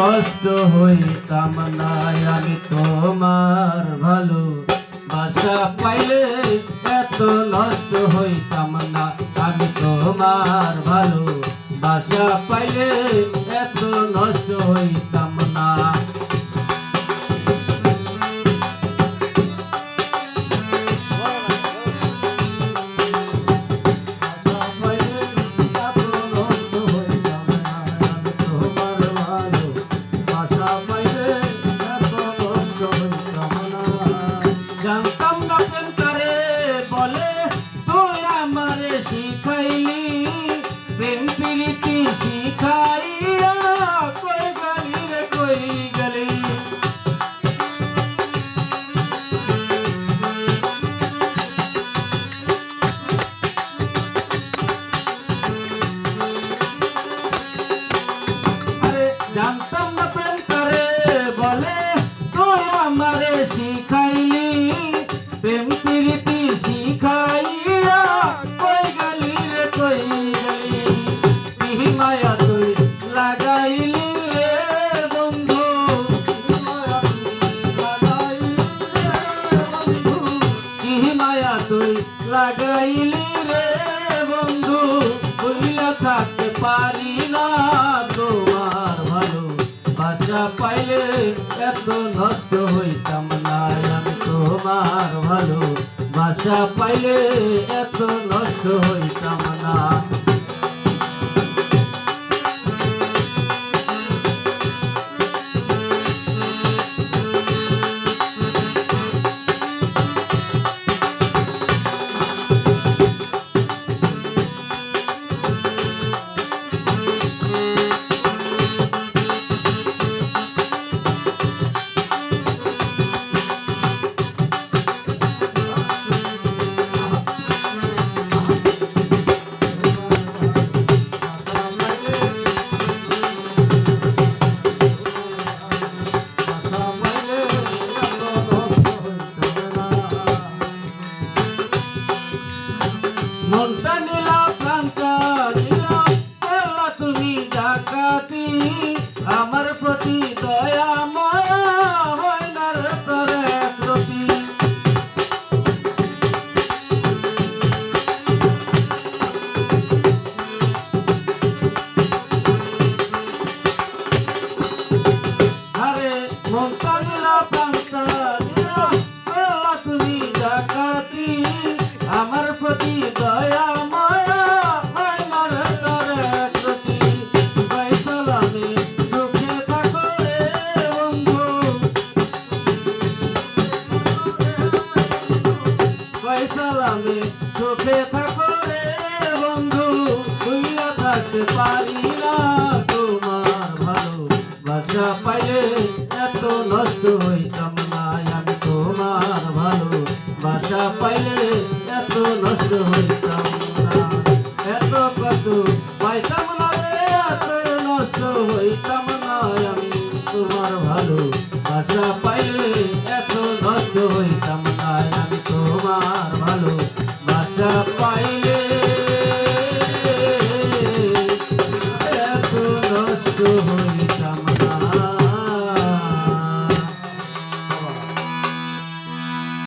নষ্ট হইতাম না। আমি তোমার ভালো বাসা পাইলে এত নষ্ট হইতাম না। আমি তোমার ভালো বাসা পাইলে এত নষ্ট হইতাম না। জানতাম না প্রেম করে বলে তুই আমারে শিখাইলি, প্রেম প্রীতি শিখাইয়া কই গলি রে কই গলি। আরে জানতাম না প্রেম করে বলে তুই আমারে শিখাইলি, প্রেম প্রীতি শিখাইয়া কই গলি রে কই গলি। কি মায়া তুই লাগাইলি রে বন্ধু, কি মায়া তুই লাগাইলি রে বন্ধু। ভুইলা থাকতে পারি না তোমার ভালো বাসা পাইলে এত নষ্ট হইতাম না। আমি তোমার ভালো বাসা পাইলে এত নষ্ট হইতাম না। মনটা নিলা প্রাণটা নিলা করলা তুমি ডাকাতি, আমার প্রতি দয়া মায়া হয় না রে তোর প্রতি। আরে মনটা নিলা প্রাণটা নিলা করলা তুমি ডাকাতি, আমার প্রতি দয়া মায়া হয় না রে তোর প্রতি। ফয়সালামে সুখে থাকো রে বন্ধু, ফয়সালামে সুখে থাকো রে বন্ধু। ভুইলা থাকতে পারি না তোমার ভালো বাসা পাইলে এত নষ্ট হইতাম না। আমি তোমার ভালো বাসা পাইলে এত নষ্ট হইতাম।